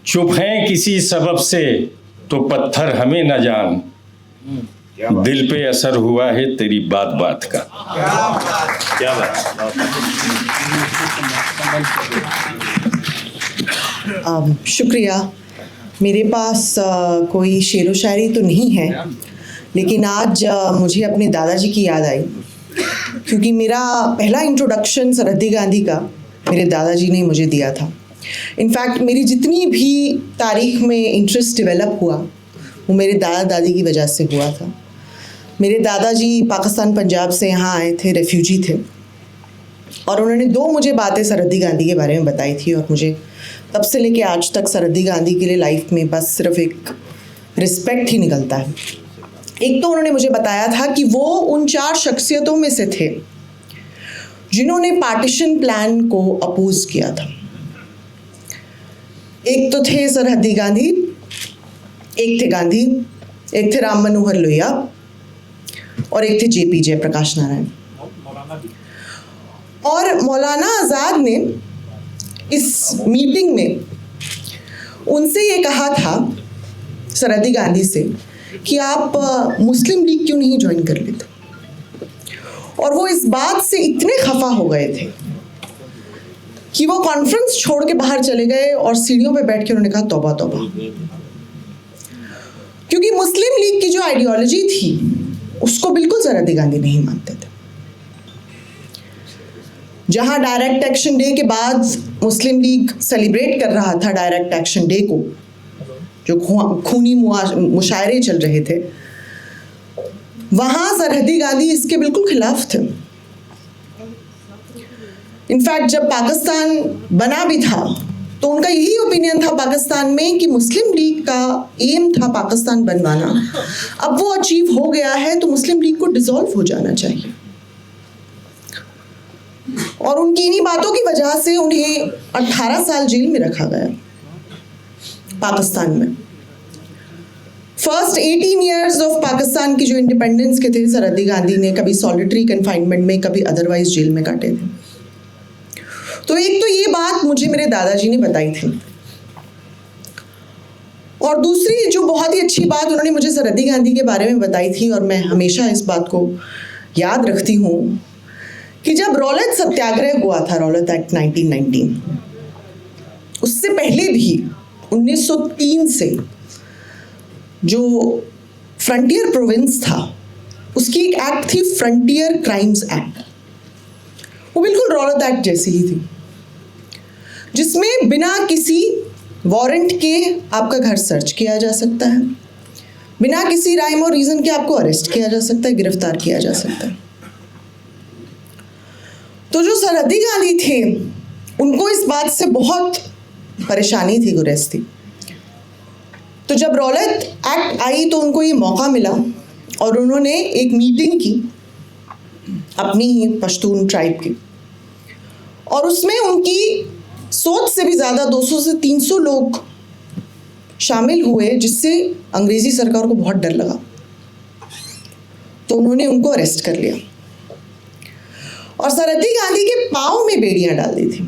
चुप हैं किसी सबब से तो पत्थर हमें न जान, दिल पे असर हुआ है तेरी बात बात का। क्या बात। शुक्रिया। मेरे पास कोई शेर व शायरी तो नहीं है, लेकिन आज मुझे अपने दादाजी की याद आई, क्योंकि मेरा पहला इंट्रोडक्शन सरहद्दी गांधी का मेरे दादाजी ने मुझे दिया था। इनफैक्ट मेरी जितनी भी तारीख में इंटरेस्ट डेवलप हुआ वो मेरे दादा दादी की वजह से हुआ था। मेरे दादाजी पाकिस्तान पंजाब से यहाँ आए थे, रेफ्यूजी थे, और उन्होंने दो मुझे बातें सरहद्दी गांधी के बारे में बताई थी, और मुझे तब से लेके आज तक सरहद्दी गांधी के लिए लाइफ में बस सिर्फ एक रिस्पेक्ट ही निकलता है। एक तो उन्होंने मुझे बताया था कि वो उन 4 शख्सियतों में से थे जिन्होंने पार्टीशन प्लान को अपोज किया था। एक तो थे सरहद्दी गांधी, एक थे गांधी, एक थे राम मनोहर लोहिया, और एक थे जेपी जयप्रकाश नारायण। और मौलाना आज़ाद ने इस मीटिंग में उनसे ये कहा था, सरहद्दी गांधी से, कि आप मुस्लिम लीग क्यों नहीं ज्वाइन कर लेते। और वो इस बात से इतने खफा हो गए थे कि वो कॉन्फ्रेंस छोड़ के बाहर चले गए और सीढ़ियों पे बैठ के उन्होंने कहा तौबा तौबा, क्योंकि मुस्लिम लीग की जो आइडियोलॉजी थी उसको बिल्कुल सरहद्दी गांधी नहीं मानते थे। जहां डायरेक्ट एक्शन डे के बाद मुस्लिम लीग सेलिब्रेट कर रहा था डायरेक्ट एक्शन डे को, जो खूनी मुशायरे चल रहे थे, वहां सरहद्दी गांधी इसके बिल्कुल खिलाफ थे। इनफैक्ट जब पाकिस्तान बना भी था तो उनका यही ओपिनियन था पाकिस्तान में कि मुस्लिम लीग का एम था पाकिस्तान बनवाना, अब वो अचीव हो गया है तो मुस्लिम लीग को डिसॉल्व हो जाना चाहिए। और उनकी इन्हीं बातों की वजह से उन्हें 18 साल जेल में रखा गया पाकिस्तान में। फर्स्ट 18 ईयर्स ऑफ पाकिस्तान की जो इंडिपेंडेंस के थे, सरहद्दी गांधी ने कभी सॉलिटरी कन्फाइनमेंट में, कभी अदरवाइज जेल में काटे थे। तो एक तो ये बात मुझे मेरे दादाजी ने बताई थी, और दूसरी जो बहुत ही अच्छी बात उन्होंने मुझे सरहद्दी गांधी के बारे में बताई थी, और मैं हमेशा इस बात को याद रखती हूँ, कि जब रौलत सत्याग्रह हुआ था, रौलत एक्ट 1919, उससे पहले भी 1903 से जो फ्रंटियर प्रोविंस था उसकी एक एक्ट थी, फ्रंटियर क्राइम्स एक्ट। वो बिल्कुल रौलत एक्ट जैसी ही थी, जिसमें बिना किसी वारंट के आपका घर सर्च किया जा सकता है, बिना किसी राइम और रीजन के आपको अरेस्ट किया जा सकता है, गिरफ्तार किया जा सकता है। तो जो सरहद्दी गांधी थे उनको इस बात से बहुत परेशानी थी, गुरेज थी। तो जब रौलत एक्ट आई तो उनको ये मौका मिला और उन्होंने एक मीटिंग की अपनी ही पश्तून ट्राइब की, और उसमें उनकी सोच से भी ज़्यादा 200 से 300 लोग शामिल हुए, जिससे अंग्रेज़ी सरकार को बहुत डर लगा। तो उन्होंने उनको अरेस्ट कर लिया और सरहद्दी गांधी के पाँव में बेड़ियां डाल दी थी।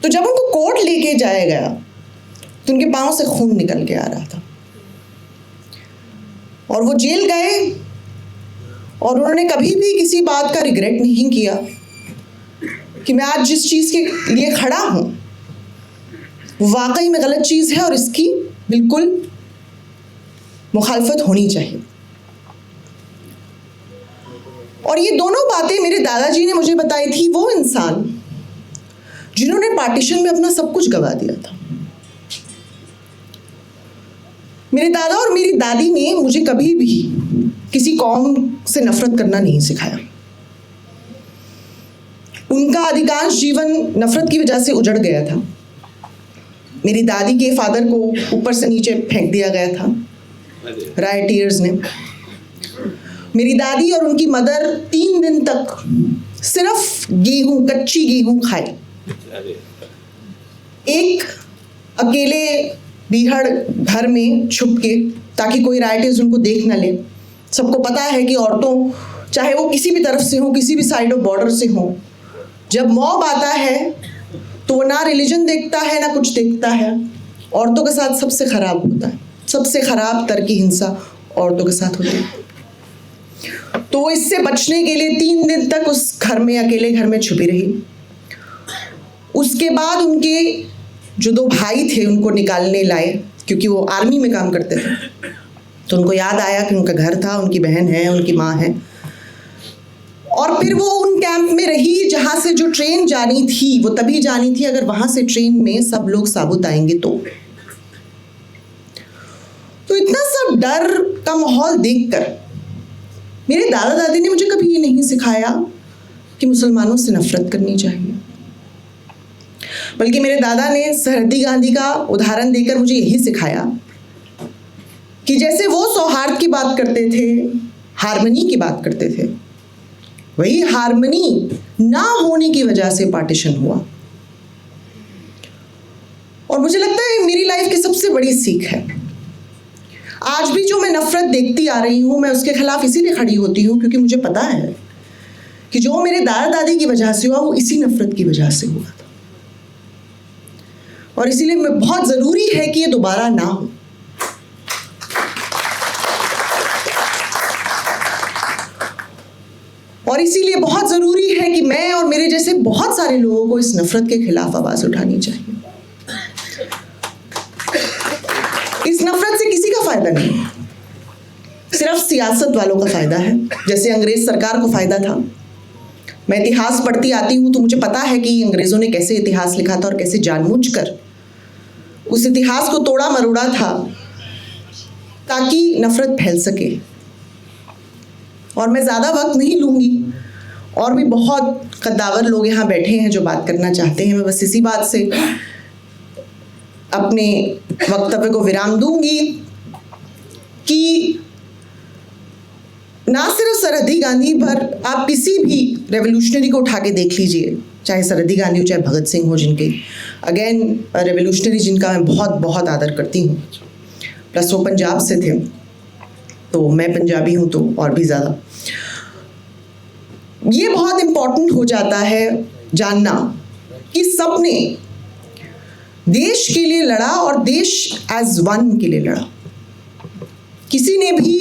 तो जब उनको कोर्ट लेके जाया गया तो उनके पाँव से खून निकल के आ रहा था, और वो जेल गए, और उन्होंने कभी भी किसी बात का रिग्रेट नहीं किया कि मैं आज जिस चीज़ के लिए खड़ा हूँ वो वाकई में गलत चीज़ है और इसकी बिल्कुल मुखालफत होनी चाहिए। और ये दोनों बातें मेरे दादाजी ने मुझे बताई थी, वो इंसान जिन्होंने पार्टीशन में अपना सब कुछ गवा दिया था। मेरे दादा और मेरी दादी ने मुझे कभी भी किसी कौम से नफरत करना नहीं सिखाया। उनका अधिकांश जीवन नफरत की वजह से उजड़ गया था। मेरी दादी के फादर को ऊपर से नीचे फेंक दिया गया था राइटियर्स ने। मेरी दादी और उनकी मदर 3 दिन तक सिर्फ गेहूं, कच्ची गेहूं खाए, एक अकेले बीहड़ घर में छुप के, ताकि कोई राइटर्स उनको देख ना ले। सबको पता है कि औरतों, चाहे वो किसी भी तरफ से हो, किसी भी साइड ऑफ बॉर्डर से हो, जब मॉब आता है तो वो ना रिलीजन देखता है ना कुछ देखता है, औरतों के साथ सबसे खराब होता है, सबसे खराब तरह की हिंसा औरतों के साथ होती है। तो इससे बचने के लिए 3 दिन तक उस घर में, अकेले घर में छुपी रही। उसके बाद उनके जो 2 भाई थे उनको निकालने लाए, क्योंकि वो आर्मी में काम करते थे। तो उनको याद आया कि उनका घर था, उनकी बहन है, उनकी माँ है। और फिर वो उन कैंप में रही जहाँ से जो ट्रेन जानी थी वो तभी जानी थी अगर वहाँ से ट्रेन में सब लोग साबुत आएंगे तो इतना सब डर का माहौल देखकर मेरे दादा दादी ने मुझे कभी ये नहीं सिखाया कि मुसलमानों से नफरत करनी चाहिए, बल्कि मेरे दादा ने सरहद्दी गांधी का उदाहरण देकर मुझे यही सिखाया कि जैसे वो सौहार्द की बात करते थे, हार्मनी की बात करते थे, वही हार्मनी ना होने की वजह से पार्टीशन हुआ। और मुझे लगता है मेरी लाइफ की सबसे बड़ी सीख है। आज भी जो मैं नफरत देखती आ रही हूँ, मैं उसके खिलाफ इसीलिए खड़ी होती हूँ क्योंकि मुझे पता है कि जो मेरे दादा दादी की वजह से हुआ वो इसी नफरत की वजह से हुआ था। और इसीलिए बहुत ज़रूरी है कि ये दोबारा ना हो। और इसीलिए बहुत ज़रूरी है कि मैं और मेरे जैसे बहुत सारे लोगों को इस नफरत के खिलाफ आवाज़ उठानी चाहिए। इस नफरत से किसी का फ़ायदा नहीं है, सिर्फ सियासत वालों का फ़ायदा है, जैसे अंग्रेज़ सरकार को फ़ायदा था। मैं इतिहास पढ़ती आती हूँ तो मुझे पता है कि अंग्रेज़ों ने कैसे इतिहास लिखा था और कैसे जानबूझकर उस इतिहास को तोड़ा मरोड़ा था ताकि नफरत फैल सके। और मैं ज़्यादा वक्त नहीं लूँगी, और भी बहुत कद्दावर लोग यहाँ बैठे हैं जो बात करना चाहते हैं। मैं बस इसी बात से अपने वक्तव्य को विराम दूंगी कि ना सिर्फ सरहद्दी गांधी पर, आप किसी भी रेवोल्यूशनरी को उठा के देख लीजिए, चाहे सरहद्दी गांधी हो चाहे भगत सिंह हो, जिनके अगेन रेवोल्यूशनरी जिनका मैं बहुत बहुत आदर करती हूँ, प्लस वो पंजाब से थे, तो मैं पंजाबी हूँ तो और भी ज़्यादा। ये बहुत इम्पोर्टेंट हो जाता है जानना कि सबने देश के लिए लड़ा और देश एज वन के लिए लड़ा। किसी ने भी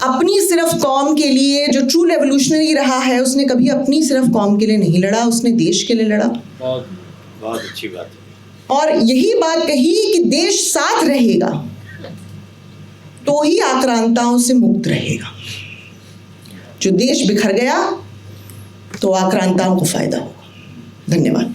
अपनी सिर्फ कौम के लिए, जो ट्रू रेवोल्यूशनरी रहा है, उसने कभी अपनी सिर्फ कौम के लिए नहीं लड़ा, उसने देश के लिए लड़ा। बहुत बहुत अच्छी बात है। और यही बात कही कि देश साथ रहेगा तो ही आक्रांताओं से मुक्त रहेगा। जो देश बिखर गया तो आक्रांताओं को फायदा होगा। धन्यवाद।